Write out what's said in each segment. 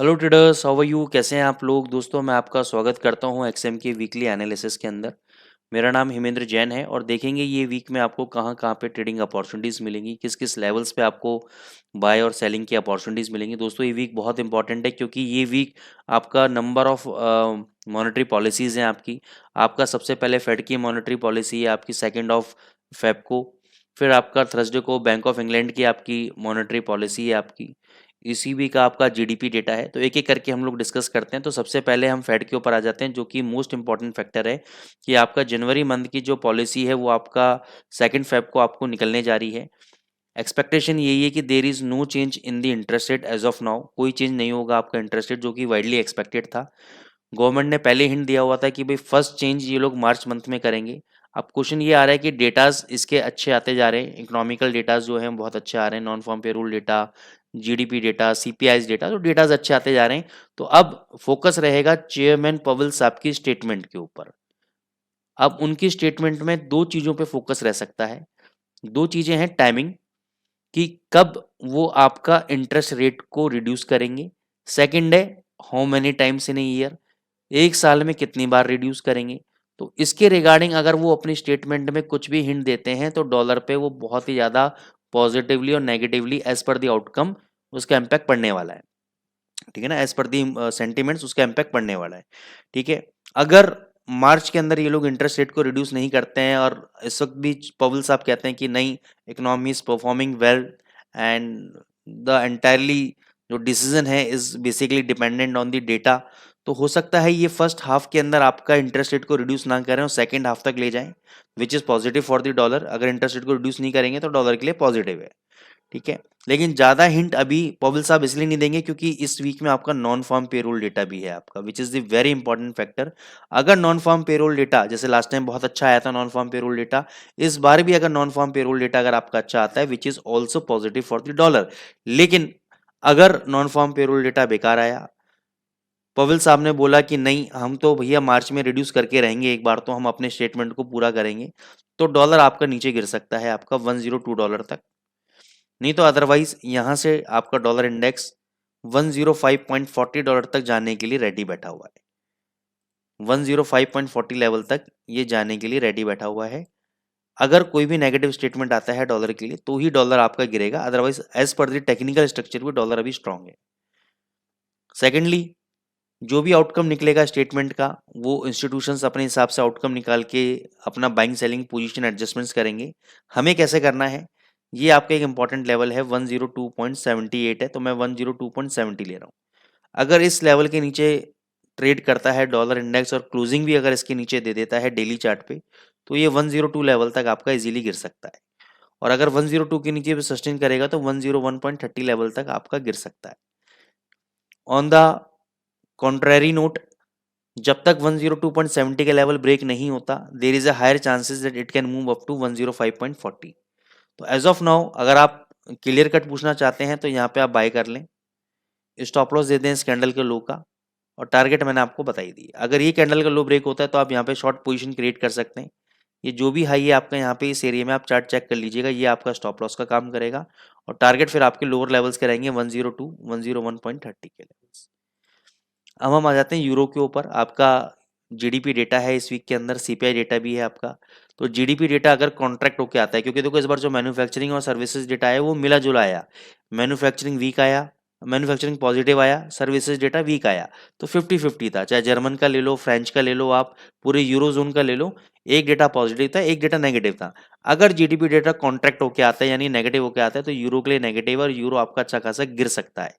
Hello traders, how are you? कैसे हैं आप लोग? दोस्तों, मैं आपका स्वागत करता हूं एक्सएम के वीकली एनालिसिस के अंदर। मेरा नाम हिमेंद्र जैन है और देखेंगे ये वीक में आपको कहां कहां पे ट्रेडिंग अपॉर्चुनिटीज़ मिलेंगी, किस किस लेवल्स पे आपको बाय और सेलिंग की अपॉर्चुनिटीज़ मिलेंगी। दोस्तों, ये वीक बहुत इंपॉर्टेंट है क्योंकि ये वीक आपका नंबर ऑफ मॉनेटरी पॉलिसीज़ हैं आपकी। आपका सबसे पहले फेड की मॉनेटरी पॉलिसी है आपकी 2 फेब को। फिर आपका थर्सडे को बैंक ऑफ इंग्लैंड की आपकी मॉनेटरी पॉलिसी है आपकी। ईसीबी का आपका जीडीपी डेटा है। तो एक एक करके हम लोग डिस्कस करते हैं। तो सबसे पहले हम फेड के ऊपर आ जाते हैं, जो कि मोस्ट इंपॉर्टेंट फैक्टर है कि आपका जनवरी मंथ की जो पॉलिसी है वो आपका 2 फेब को आपको निकलने जा रही है। एक्सपेक्टेशन यही है कि there is no change in the interest rate as of now. कोई चेंज नहीं होगा आपका इंटरेस्ट रेट, जो कि वाइडली एक्सपेक्टेड था। गवर्नमेंट ने पहले हिंट दिया हुआ था कि भाई फर्स्ट चेंज ये लोग मार्च मंथ में करेंगे। अब क्वेश्चन ये आ रहा है कि डेटाज इसके अच्छे आते जा रहे हैं, इकोनॉमिकल डेटाज जो हैं बहुत अच्छे आ रहे हैं, non farm payroll data, GDP data, CPI data, तो डेटाज अच्छे आते जा रहे हैं। तो अब फोकस रहेगा चेयरमैन पवेल साहब की स्टेटमेंट के ऊपर। अब उनकी स्टेटमेंट में दो चीज़ों पे फोकस रह सकता है। दो चीज़ें हैं, टाइमिंग कि कब वो आपका इंटरेस्ट रेट को रिड्यूस करेंगे। सेकंड है, how many times in a year, एक साल में कितनी बार रिड्यूस करेंगे। तो इसके रिगार्डिंग अगर वो अपनी स्टेटमेंट में कुछ भी हिंट देते हैं तो डॉलर पे वो बहुत ही ज़्यादा पॉजिटिवली और negatively as per the outcome उसका इम्पैक्ट पड़ने वाला है। ठीक है ना, एज पर दी सेंटिमेंट्स उसका इम्पैक्ट पड़ने वाला है। ठीक है। अगर मार्च के अंदर ये लोग इंटरेस्ट रेट को रिड्यूस नहीं करते हैं और इस वक्त भी पवल साहब कहते हैं कि नहीं, economy is performing well and the entirely जो डिसीजन है is basically dependent on the data, तो हो सकता है ये फर्स्ट हाफ के अंदर आपका इंटरेस्ट रेट को रिड्यूस ना करें और सेकेंड हाफ तक ले जाएं, which is positive for the dollar. अगर इंटरेस्ट रेट को रिड्यूस नहीं करेंगे तो डॉलर के लिए पॉजिटिव है। ठीक है। लेकिन ज़्यादा हिंट अभी पॉवल साहब इसलिए नहीं देंगे क्योंकि इस वीक में आपका नॉन फार्म पेरोल डेटा भी है आपका, which is the very important factor. अगर नॉन फार्म पेरोल डेटा जैसे लास्ट टाइम बहुत अच्छा आया था नॉन फार्म पेरोल डेटा, इस बार भी अगर नॉन फार्म पेरोल डेटा अगर आपका अच्छा आता है which is also positive for the dollar. लेकिन अगर नॉन फार्म पेरोल डेटा बेकार आया, पवेल साहब ने बोला कि नहीं हम तो भैया मार्च में रिड्यूस करके रहेंगे, एक बार तो हम अपने स्टेटमेंट को पूरा करेंगे, तो डॉलर आपका नीचे गिर सकता है आपका $102 तक। नहीं तो अदरवाइज यहाँ से आपका डॉलर इंडेक्स $105.40 तक जाने के लिए रेडी बैठा हुआ है। 105.40 लेवल तक ये जाने के लिए रेडी बैठा हुआ है। अगर कोई भी नेगेटिव स्टेटमेंट आता है डॉलर के लिए तो ही डॉलर आपका गिरेगा, otherwise as per the technical structure भी डॉलर अभी स्ट्रांग है। सेकेंडली, जो भी आउटकम निकलेगा स्टेटमेंट का, वो इंस्टीट्यूशंस अपने हिसाब से आउटकम निकाल के अपना बाइंग सेलिंग पोजीशन एडजस्टमेंट्स करेंगे। हमें कैसे करना है, ये आपका एक इंपॉर्टेंट लेवल है 102.78 है, तो मैं 102.70 ले रहा हूँ। अगर इस लेवल के नीचे ट्रेड करता है डॉलर इंडेक्स और क्लोजिंग भी अगर इसके नीचे दे देता है डेली चार्ट पे, तो ये 102 लेवल तक आपका इजीली गिर सकता है। और अगर 102 के नीचे भी सस्टेन करेगा तो 101.30 लेवल तक आपका गिर सकता है। ऑन द कॉन्ट्रेरी नोट, जब तक 102.70 के लेवल ब्रेक नहीं होता, there is a higher chances that it can move up to 105.40। तो एज ऑफ नाउ अगर आप क्लियर कट पूछना चाहते हैं तो यहाँ पे आप बाय कर लें, स्टॉप लॉस दे दें इस कैंडल के लो का, और टारगेट मैंने आपको बताई दी। अगर ये कैंडल का लो ब्रेक होता है तो आप यहाँ पे शॉर्ट पोजीशन क्रिएट कर सकते हैं। ये जो भी हाई है आपका यहाँ पे इस एरिया में आप चार्ट चेक कर लीजिएगा, ये आपका स्टॉप लॉस का काम करेगा और टारगेट फिर आपके लोअर लेवल्स के रहेंगे 102 101.30 के लेवल्स। अब हम आ जाते हैं यूरो के ऊपर। आपका जीडीपी डेटा है इस वीक के अंदर, सीपीआई डेटा भी है आपका। तो जीडीपी डेटा अगर कॉन्ट्रैक्ट होके आता है, क्योंकि देखो इस बार जो मैन्युफैक्चरिंग और सर्विसेज डेटा है वो मिला जुला आया। मैन्युफैक्चरिंग वीक आया, मैन्युफैक्चरिंग पॉजिटिव आया, सर्विसेज डेटा वीक आया। तो 50-50 था, चाहे जर्मन का ले लो, फ्रेंच का ले लो, आप पूरे यूरो जोन का ले लो, एक डेटा पॉजिटिव था, एक डेटा नेगेटिव था। अगर जीडीपी डेटा कॉन्ट्रैक्ट होके आता है यानी नेगेटिव होके आता है तो यूरो के लिए नेगेटिव और यूरो आपका अच्छा खासा गिर सकता है।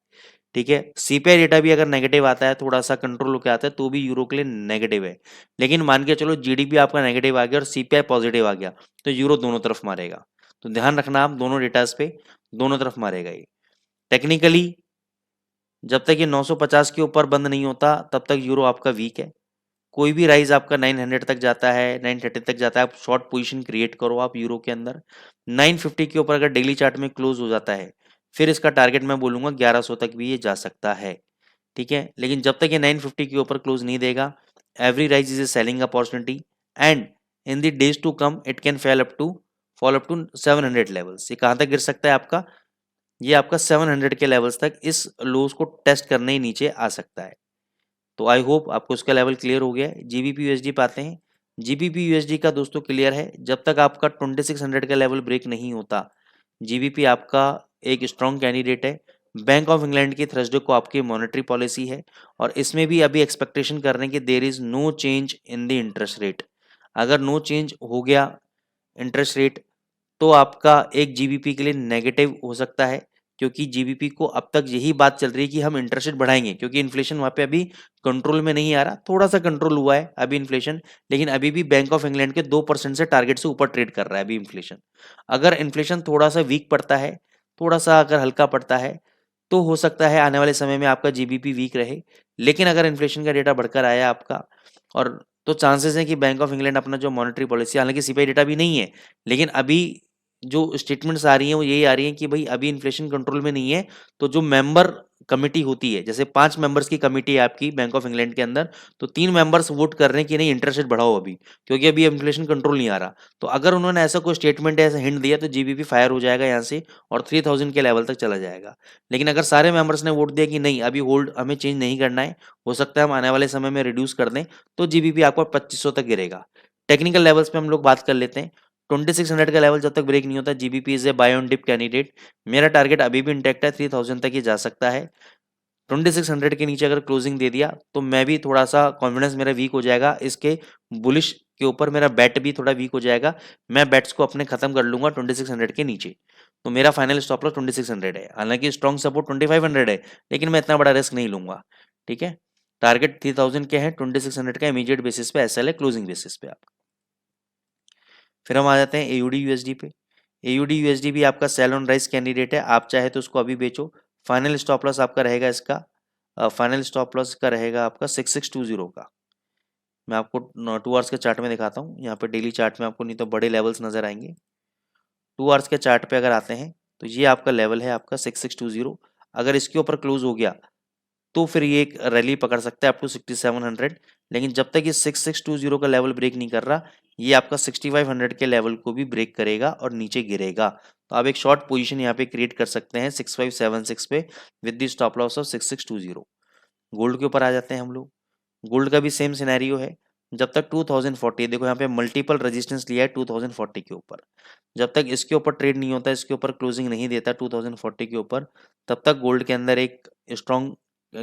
ठीक है। सीपीआई डेटा भी अगर नेगेटिव आता है, थोड़ा सा कंट्रोल होकर आता है, तो भी यूरो के लिए नेगेटिव है। लेकिन मान के चलो जीडीपी आपका नेगेटिव आ गया और सीपीआई पॉजिटिव आ गया, तो यूरो दोनों तरफ मारेगा। तो ध्यान रखना आप दोनों डेटास पे, दोनों तरफ मारेगा ये। टेक्निकली जब तक ये 950 के ऊपर बंद नहीं होता तब तक यूरो आपका वीक है। कोई भी राइज आपका 900 तक जाता है, 930 तक जाता है, आप शॉर्ट पोजीशन क्रिएट करो आप यूरो के अंदर। 950 के ऊपर अगर डेली चार्ट में क्लोज हो जाता है, फिर इसका टारगेट मैं बोलूंगा 1100 तक भी ये जा सकता है। ठीक है। लेकिन जब तक ये 950 के ऊपर क्लोज नहीं देगा, every rise is a selling opportunity and in the days to come it can fall up to 700 levels. ये कहाँ तक गिर सकता है आपका, ये आपका 700 के लेवल्स तक इस लोस को टेस्ट करने ही नीचे आ सकता है। तो आई होप आपको इसका लेवल क्लियर हो गया है। जीबीपी यूएसडी पे आते हैं। जीबीपी यूएसडी का दोस्तों क्लियर है, जब तक आपका 2600 का लेवल ब्रेक नहीं होता जीबीपी आपका एक स्ट्रॉन्ग कैंडिडेट है। बैंक ऑफ इंग्लैंड की थर्सडे को आपकी मॉनेटरी पॉलिसी है और इसमें भी अभी एक्सपेक्टेशन कर रहे हैं कि there is no change in the interest rate. अगर नो चेंज हो गया इंटरेस्ट रेट तो आपका एक जीबीपी के लिए नेगेटिव हो सकता है, क्योंकि जीबीपी को अब तक यही बात चल रही है कि हम इंटरेस्ट रेट बढ़ाएंगे, क्योंकि इन्फ्लेशन वहां पे अभी कंट्रोल में नहीं आ रहा। थोड़ा सा कंट्रोल हुआ है अभी इन्फ्लेशन, लेकिन अभी भी बैंक ऑफ इंग्लैंड के 2% से टारगेट से ऊपर ट्रेड कर रहा है अभी इन्फ्लेशन। अगर इन्फ्लेशन थोड़ा सा वीक पड़ता है, थोड़ा सा अगर हल्का पड़ता है, तो हो सकता है आने वाले समय में आपका जीबीपी वीक रहे। लेकिन अगर इन्फ्लेशन का डेटा बढ़कर आया आपका, और तो चांसेस है कि बैंक ऑफ इंग्लैंड अपना जो मॉनेटरी पॉलिसी, हालांकि सीपीआई डेटा भी नहीं है, लेकिन अभी जो स्टेटमेंट्स आ रही हैं वो यही आ रही हैं कि भाई अभी इन्फ्लेशन कंट्रोल में नहीं है। तो जो मेंबर कमिटी होती है, जैसे 5 मेंबर्स की कमिटी है आपकी बैंक ऑफ इंग्लैंड के अंदर, तो 3 मेंबर्स वोट कर रहे हैं कि नहीं इंटरेस्ट रेट बढ़ाओ अभी, क्योंकि अभी इन्फ्लेशन कंट्रोल नहीं आ रहा। तो अगर उन्होंने ऐसा कोई स्टेटमेंट ऐसा हिंट दिया तो जीबीपी फायर हो जाएगा यहाँ से और 3000 के लेवल तक चला जाएगा। लेकिन अगर सारे मेंबर्स ने वोट दिया कि नहीं अभी होल्ड हमें चेंज नहीं करना है, हो सकता है हम आने वाले समय में रिड्यूस कर दें, तो जीबीपी आपका 2500 तक गिरेगा। टेक्निकल लेवल्स पे हम लोग बात कर लेते हैं। 2600 का लेवल जब तक ब्रेक नहीं होता GBP is a buy on dip candidate. मेरा टारगेट अभी भी इंटैक्ट है, 3000 तक ही जा सकता है। 2600 के नीचे अगर क्लोजिंग दे दिया तो मैं भी थोड़ा सा कॉन्फिडेंस मेरा वीक हो जाएगा, इसके बुलिश के ऊपर मेरा बेट भी थोड़ा वीक हो जाएगा। मैं बेट्स को अपने खत्म कर लूंगा 2600 के नीचे। तो मेरा फाइनल स्टॉप लॉस 2600 है, हालांकि स्ट्रॉन्ग सपोर्ट 2500 है, लेकिन मैं इतना बड़ा रिस्क नहीं लूंगा। ठीक है, टारगेट 3000 के हैं, 2600 का इमीडिएट बेसिस पे एसएल है, क्लोजिंग बेसिस पे आप। फिर हम आ जाते हैं एयूडी यूएसडी पे। एयूडी यूएसडी भी आपका सेल ऑन राइज कैंडिडेट है, आप चाहे तो उसको अभी बेचो। फाइनल स्टॉप लॉस आपका रहेगा इसका, फाइनल स्टॉप लॉस का रहेगा आपका 6620 का। मैं आपको 2 आवर्स के चार्ट में दिखाता हूँ, यहाँ पे डेली चार्ट में आपको नहीं तो बड़े लेवल्स नजर आएंगे। 2 आवर्स के चार्ट पे अगर आते हैं तो ये आपका लेवल है आपका 6620। अगर इसके ऊपर क्लोज हो गया तो फिर ये एक रैली पकड़ सकता है अप टू 6700। लेकिन जब तक ये 6620 का लेवल ब्रेक नहीं कर रहा, ये आपका 6500 के लेवल को भी ब्रेक करेगा और नीचे गिरेगा। तो आप एक शॉर्ट पोजीशन यहाँ पे क्रिएट कर सकते हैं 6576 पे with the stop loss of 6620। Gold के ऊपर आ जाते हैं हम लोग। गोल्ड का भी सेम सिनेरियो है, जब तक 2040, देखो यहाँ पे मल्टीपल रेजिस्टेंस लिया है 2040 के ऊपर, जब तक इसके ऊपर ट्रेड नहीं होता, इसके ऊपर क्लोजिंग नहीं देता 2040 के ऊपर, तब तक गोल्ड के अंदर एक स्ट्रॉन्ग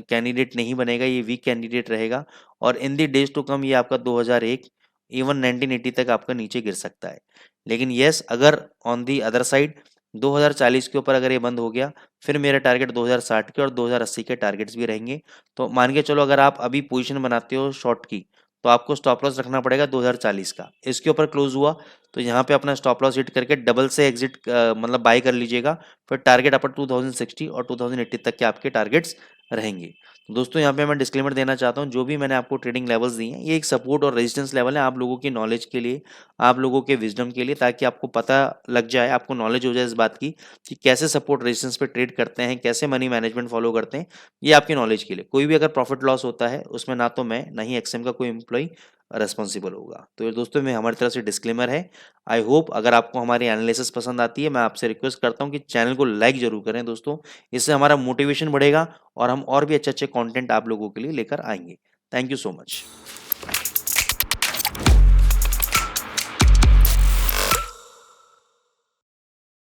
कैंडिडेट नहीं बनेगा, ये वीक कैंडिडेट रहेगा। और इन दी डेज टू कम ये आपका 2001 इवन 1980 तक आपका नीचे गिर सकता है। लेकिन यस, अगर ऑन दी अदर साइड 2040 के ऊपर अगर ये बंद हो गया, फिर मेरे टारगेट 2060 के और 2080 के टारगेट्स भी रहेंगे। तो मान के चलो अगर आप अभी पोजीशन बनाते हो शॉर्ट की, तो आपको स्टॉप लॉस रखना पड़ेगा 2040 का। इसके ऊपर क्लोज हुआ तो यहाँ पे अपना स्टॉप लॉस हिट करके डबल से एग्जिट मतलब बाय कर लीजिएगा। फिर टारगेट अपर 2060 और 2080 तक के आपके टारगेट्स रहेंगे। तो दोस्तों यहाँ पे मैं डिस्क्लेमर देना चाहता हूँ, जो भी मैंने आपको ट्रेडिंग लेवल्स दिए हैं ये एक सपोर्ट और रेजिस्टेंस लेवल है, आप लोगों की नॉलेज के लिए, आप लोगों के विजडम के लिए, ताकि आपको पता लग जाए, आपको नॉलेज हो जाए इस बात की कि कैसे सपोर्ट रेजिस्टेंस पे ट्रेड करते हैं, कैसे मनी मैनेजमेंट फॉलो करते हैं। ये आपकी नॉलेज के लिए, कोई भी अगर प्रॉफिट लॉस होता है उसमें ना तो मैं ना ही एक्सएम का कोई एम्प्लॉय रेस्पॉन्सिबल होगा। तो ये दोस्तों में हमारी तरफ से डिस्क्लेमर है। आई होप अगर आपको हमारी एनालिसिस पसंद आती है, मैं आपसे रिक्वेस्ट करता हूँ कि चैनल को लाइक जरूर करें दोस्तों, इससे हमारा मोटिवेशन बढ़ेगा और हम और भी अच्छे अच्छे कंटेंट आप लोगों के लिए लेकर आएंगे। Thank you so much.